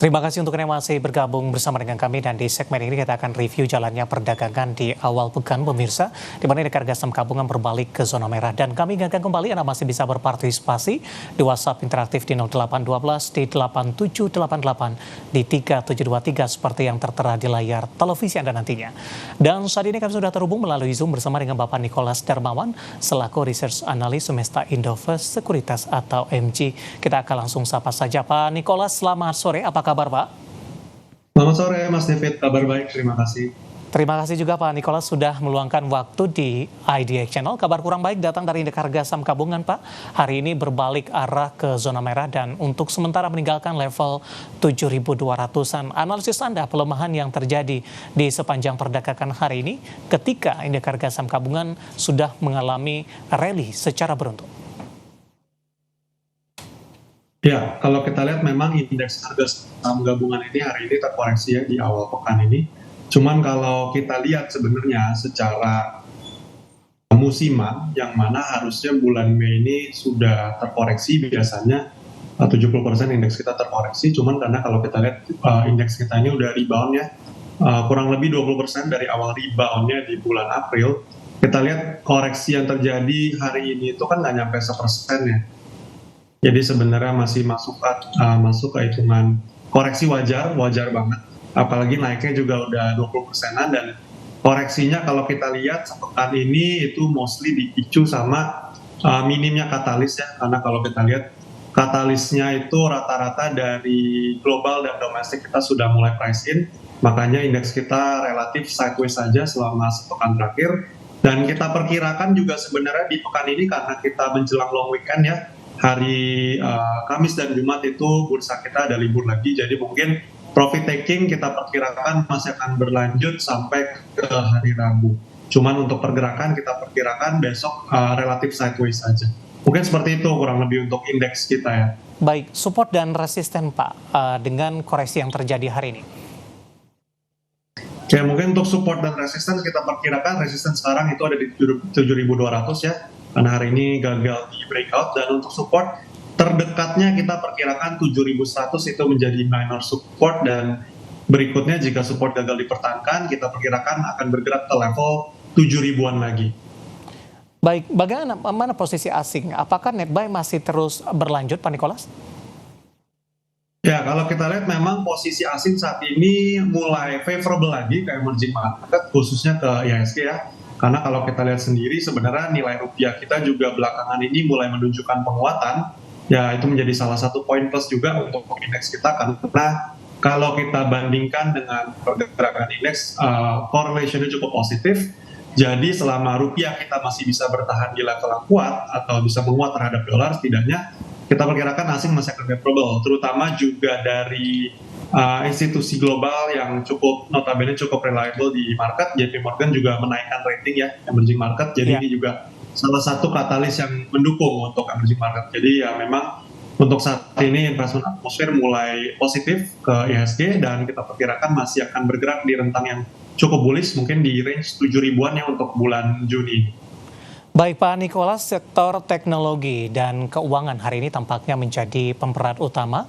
Terima kasih untuk yang masih bergabung bersama dengan kami dan di segmen ini kita akan review jalannya perdagangan di awal pekan pemirsa di mana indeks harga saham gabungan berbalik ke zona merah dan kami ingatkan kembali Anda masih bisa berpartisipasi di WhatsApp interaktif di 0812 di 8788 di 3723 seperti yang tertera di layar televisi Anda nantinya. Dan saat ini kami sudah terhubung melalui Zoom bersama dengan Bapak Nicholas Darmawan selaku Research Analis Semesta Indofest Sekuritas atau MG. Kita akan langsung sapa saja Pak Nicholas, selamat sore. Apa kabar Pak? Selamat sore Mas David, kabar baik, terima kasih. Terima kasih juga Pak Nicholas sudah meluangkan waktu di IDX Channel. Kabar kurang baik datang dari indeks harga saham gabungan Pak. Hari ini berbalik arah ke zona merah dan untuk sementara meninggalkan level 7.200-an. Analisis Anda pelemahan yang terjadi di sepanjang perdagangan hari ini ketika indeks harga saham gabungan sudah mengalami rally secara beruntun. Ya, kalau kita lihat memang indeks harga saham gabungan ini hari ini terkoreksi ya di awal pekan ini. Cuman kalau kita lihat sebenarnya secara musiman, yang mana harusnya bulan Mei ini sudah terkoreksi biasanya 70% indeks kita terkoreksi. Cuman karena kalau kita lihat indeks kita ini udah rebound ya, kurang lebih 20% dari awal reboundnya di bulan April. Kita lihat koreksi yang terjadi hari ini itu kan nggak nyampe 1% ya. Jadi sebenarnya masih masuk ke hitungan koreksi wajar banget. Apalagi naiknya juga udah 20%-an dan koreksinya kalau kita lihat sepekan ini itu mostly dipicu sama minimnya katalis ya. Karena kalau kita lihat katalisnya itu rata-rata dari global dan domestik kita sudah mulai price in. Makanya indeks kita relatif sideways saja selama sepekan terakhir. Dan kita perkirakan juga sebenarnya di pekan ini karena kita menjelang long weekend ya. Hari Kamis dan Jumat itu bursa kita ada libur lagi, jadi mungkin profit taking kita perkirakan masih akan berlanjut sampai ke hari Rabu. Cuman untuk pergerakan kita perkirakan besok relatif sideways saja. Mungkin seperti itu kurang lebih untuk indeks kita ya. Baik, support dan resisten Pak dengan koreksi yang terjadi hari ini. Oke, mungkin untuk support dan resisten kita perkirakan resisten sekarang itu ada di 7.200 ya. Karena hari ini gagal di breakout, dan untuk support terdekatnya kita perkirakan 7.100 itu menjadi minor support, dan berikutnya jika support gagal dipertahankan kita perkirakan akan bergerak ke level 7.000-an lagi. Baik, bagaimana posisi asing? Apakah net buy masih terus berlanjut Pak Nicholas? Ya, kalau kita lihat memang posisi asing saat ini mulai favorable lagi ke emerging market, khususnya ke IHSG ya. Karena kalau kita lihat sendiri sebenarnya nilai rupiah kita juga belakangan ini mulai menunjukkan penguatan, ya itu menjadi salah satu poin plus juga untuk indeks kita, karena kalau kita bandingkan dengan pergerakan indeks, correlation-nya cukup positif. Jadi selama rupiah kita masih bisa bertahan di level yang kuat atau bisa menguat terhadap dolar, setidaknya kita perkirakan asing masih akan favorable, terutama juga dari institusi global yang notabene cukup reliable di market. JP Morgan juga menaikkan rating ya emerging market, jadi ini juga salah satu katalis yang mendukung untuk emerging market. Jadi ya memang untuk saat ini investment atmosfer mulai positif ke IHSG dan kita perkirakan masih akan bergerak di rentang yang cukup bullish, mungkin di range 7.000-an ya untuk bulan Juni. Baik Pak Nicholas, sektor teknologi dan keuangan hari ini tampaknya menjadi pemeran utama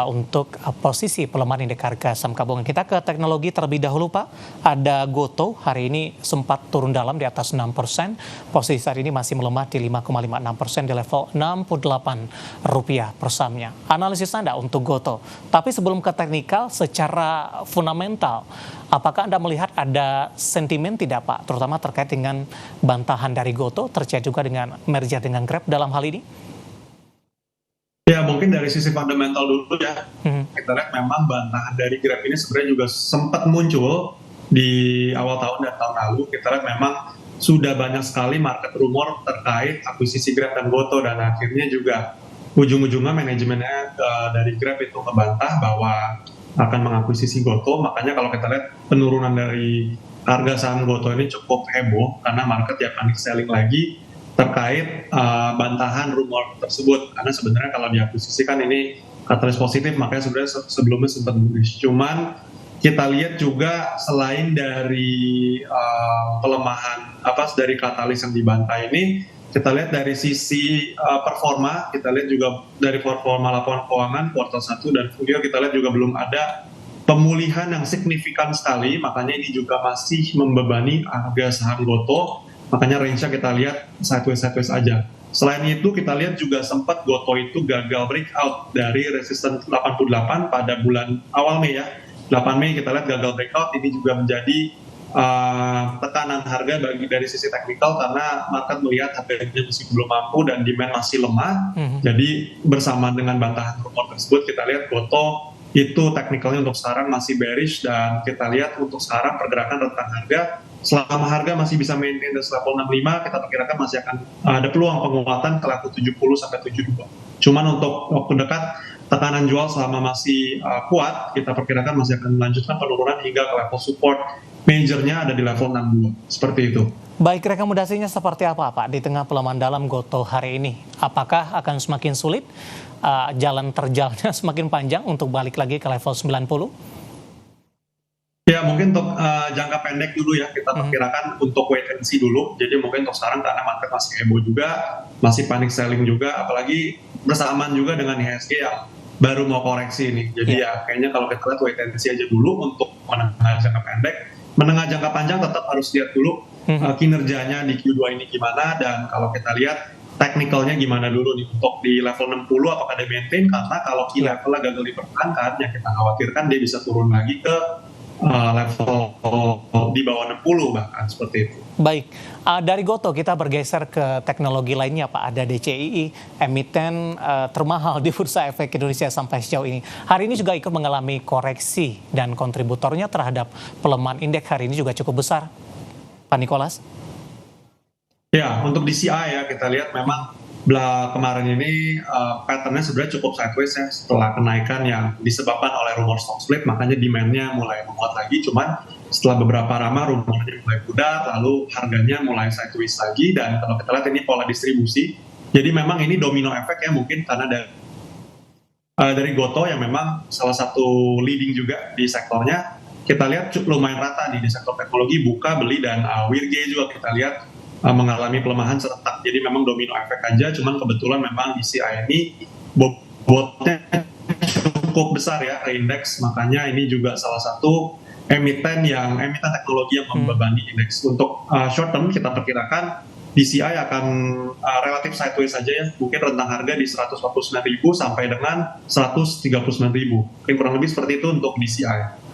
untuk posisi pelemahan indeks harga saham gabungan. Kita ke teknologi terlebih dahulu Pak. Ada Gotoh hari ini sempat turun dalam di atas 6%. Posisi saat ini masih melemah di 5,56% di level Rp68 per sahamnya. Analisis Anda untuk Gotoh. Tapi sebelum ke teknikal, secara fundamental, apakah Anda melihat ada sentimen tidak Pak, terutama terkait dengan bantahan dari Gotoh terkait juga dengan merger dengan Grab dalam hal ini? Ya mungkin dari sisi fundamental dulu ya, kita lihat memang bantahan dari Grab ini sebenarnya juga sempat muncul di awal tahun dan tahun lalu. Kita lihat memang sudah banyak sekali market rumor terkait akuisisi Grab dan Gotoh, dan akhirnya juga ujung-ujungnya manajemennya dari Grab itu ngebantah bahwa akan mengakuisisi Gotoh. Makanya kalau kita lihat penurunan dari harga saham Gotoh ini cukup heboh karena market ya panik selling lagi terkait bantahan rumor tersebut. Karena sebenarnya kalau diakuisisi kan ini katalis positif, makanya sebenarnya sebelumnya sempat bullish. Cuman kita lihat juga selain dari pelemahan dari katalis yang dibantah ini, Kita lihat dari sisi performa, kita lihat juga dari performa laporan keuangan kuartal 1 dan full year, kita lihat juga belum ada pemulihan yang signifikan sekali, makanya ini juga masih membebani harga saham Gotoh, makanya range-nya kita lihat sideways aja. Selain itu kita lihat juga sempat Gotoh itu gagal breakout dari resistance 88 pada bulan awal Mei ya. 8 Mei kita lihat gagal breakout, ini juga menjadi tekanan harga dari sisi teknikal karena market melihat harganya masih belum mampu dan demand masih lemah. Jadi bersama dengan bantahan rumor tersebut kita lihat Gotoh itu teknikalnya untuk sekarang masih bearish dan kita lihat untuk sekarang pergerakan rentang harga selama harga masih bisa maintain di level 65 kita perkirakan masih akan ada peluang penguatan ke level 70 sampai 72. Cuman untuk waktu dekat tekanan jual selama masih kuat kita perkirakan masih akan melanjutkan penurunan hingga ke level support majornya ada di level 62 seperti itu. Baik, rekomendasinya seperti apa Pak di tengah pelemahan dalam Gotoh hari ini? Apakah akan semakin sulit, jalan terjalnya semakin panjang untuk balik lagi ke level 90? Ya mungkin untuk jangka pendek dulu ya kita perkirakan untuk wait and see dulu. Jadi mungkin untuk sekarang karena market masih heboh juga, masih panic selling juga, apalagi bersamaan juga dengan IHSG yang baru mau koreksi ini. Jadi ya kayaknya kalau kita lihat wait and see aja dulu untuk menengah jangka pendek. Menengah jangka panjang tetap harus lihat dulu kinerjanya di Q2 ini gimana, dan kalau kita lihat teknikalnya gimana dulu nih untuk di level 60 apakah dia maintain, karena kalau key levelnya gagal dipertahankan ya kita khawatirkan dia bisa turun lagi ke level di bawah 60 bahkan seperti itu. Baik, dari Gotoh kita bergeser ke teknologi lainnya Pak. Ada DCII, emiten termahal di Bursa Efek Indonesia sampai sejauh ini. Hari ini juga ikut mengalami koreksi dan kontributornya terhadap pelemahan indeks hari ini juga cukup besar. Pak Nicholas? Ya, untuk DCI ya kita lihat memang kemarin ini patternnya sebenarnya cukup sideways ya setelah kenaikan yang disebabkan oleh rumor stock split, makanya demand-nya mulai menguat lagi. Cuman setelah beberapa lama rumornya mulai pudar, lalu harganya mulai sideways lagi, dan kalau kita lihat ini pola distribusi. Jadi memang ini domino efek ya mungkin karena dari Gotoh yang memang salah satu leading juga di sektornya. Kita lihat lumayan rata di sektor teknologi, buka, beli, dan Wirge juga kita lihat mengalami pelemahan serentak. Jadi memang domino efek aja, cuman kebetulan memang DCI ini bobotnya cukup besar ya ke indeks, makanya ini juga salah satu emiten teknologi yang membebani indeks. Untuk short term kita perkirakan DCI akan relatif sideways saja ya, mungkin rentang harga di 149.000 sampai dengan 139.000. Mungkin kurang lebih seperti itu untuk DCI.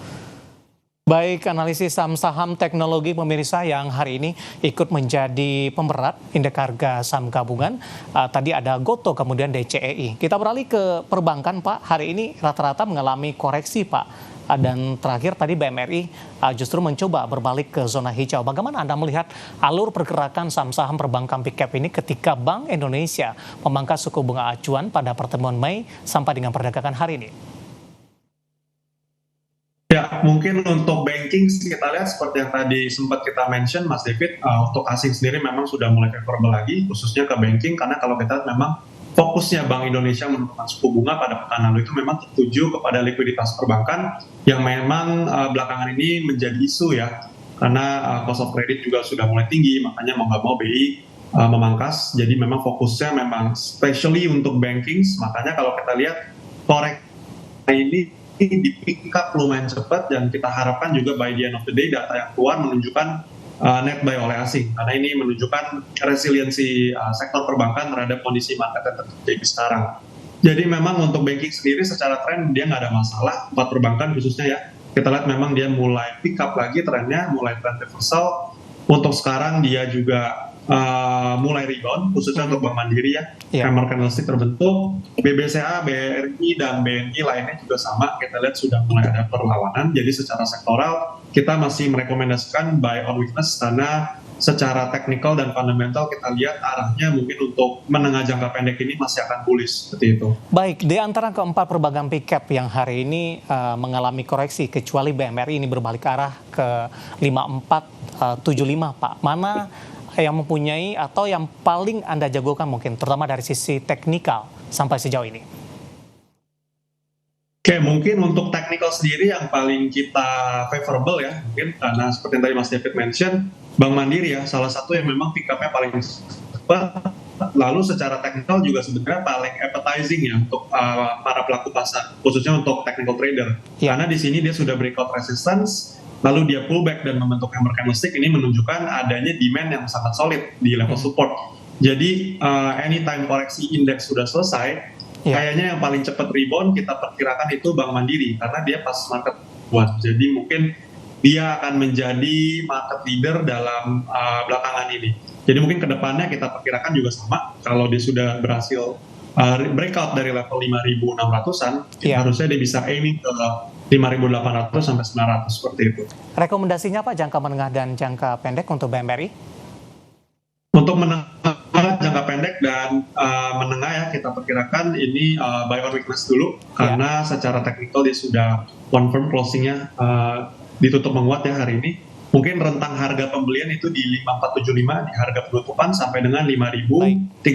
Baik, analisis saham-saham teknologi pemirsa yang hari ini ikut menjadi pemberat indeks harga saham gabungan. Tadi ada Gotoh, kemudian DCEI. Kita beralih ke perbankan Pak, hari ini rata-rata mengalami koreksi Pak. Dan terakhir tadi BMRI justru mencoba berbalik ke zona hijau. Bagaimana Anda melihat alur pergerakan saham-saham perbankan big cap ini ketika Bank Indonesia memangkas suku bunga acuan pada pertemuan Mei sampai dengan perdagangan hari ini? Ya, mungkin untuk banking kita lihat seperti yang tadi sempat kita mention, Mas David, untuk asing sendiri memang sudah mulai favorable lagi, khususnya ke banking, karena kalau kita lihat memang fokusnya Bank Indonesia menurunkan suku bunga pada pekan lalu itu memang tertuju kepada likuiditas perbankan yang memang belakangan ini menjadi isu ya, karena cost of credit juga sudah mulai tinggi, makanya mau nggak mau BI memangkas, jadi memang fokusnya memang especially untuk banking, makanya kalau kita lihat koreksi ini di pick up lumayan cepat, dan kita harapkan juga by the end of the day data yang keluar menunjukkan net buy oleh asing, karena ini menunjukkan resiliensi sektor perbankan terhadap kondisi market yang terjadi sekarang. Jadi memang untuk banking sendiri secara tren dia nggak ada masalah, tempat perbankan khususnya ya, kita lihat memang dia mulai pick up lagi trennya, mulai trend reversal. Untuk sekarang dia juga mulai rebound, khususnya untuk Bank Mandiri ya, hammer candlestick terbentuk, BBCA, BRI, dan BNI lainnya juga sama, kita lihat sudah mulai ada perlawanan. Jadi secara sektoral kita masih merekomendasikan buy on weakness, karena secara teknikal dan fundamental kita lihat arahnya mungkin untuk menengah jangka pendek ini masih akan bullish seperti itu. Baik, di antara keempat perbankan big cap yang hari ini mengalami koreksi, kecuali BMRI ini berbalik arah ke 5475 Pak, mana yang mempunyai atau yang paling Anda jagokan mungkin, terutama dari sisi teknikal sampai sejauh ini? Oke, mungkin untuk teknikal sendiri yang paling kita favorable ya, mungkin karena seperti yang tadi Mas David mention, Bank Mandiri ya, salah satu yang memang pick up-nya paling Lalu secara teknikal juga sebenarnya paling appetizing ya untuk para pelaku pasar, khususnya untuk technical trader. Ya. Karena di sini dia sudah breakout resistance, lalu dia pullback dan membentuk hammer candlestick, ini menunjukkan adanya demand yang sangat solid di level support. Jadi anytime koreksi indeks sudah selesai, kayaknya yang paling cepat rebound kita perkirakan itu Bank Mandiri, karena dia pas market buat. Jadi mungkin dia akan menjadi market leader dalam belakangan ini. Jadi mungkin kedepannya kita perkirakan juga sama, kalau dia sudah berhasil breakout dari level 5.600-an, harusnya dia bisa aiming ke 5.800 sampai 900 seperti itu. Rekomendasinya apa jangka menengah dan jangka pendek untuk BMRI? Untuk menengah, jangka pendek dan menengah ya kita perkirakan ini buy on weakness dulu, karena secara teknikal dia sudah one firm closingnya ditutup menguat ya hari ini. Mungkin rentang harga pembelian itu di 5475 di harga penutupan sampai dengan 5.375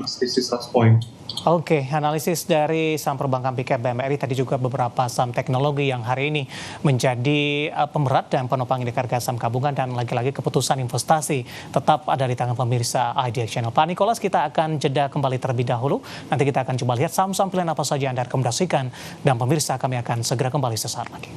selisih 100 poin. Oke, analisis dari saham perbankan Big Cap BMRI, tadi juga beberapa saham teknologi yang hari ini menjadi pemberat dan penopang indeks harga saham gabungan, dan lagi-lagi keputusan investasi tetap ada di tangan pemirsa IDX Channel. Pak Nicholas, kita akan jeda kembali terlebih dahulu. Nanti kita akan coba lihat saham-saham pilihan apa saja yang Anda rekomendasikan, dan pemirsa kami akan segera kembali sesaat lagi.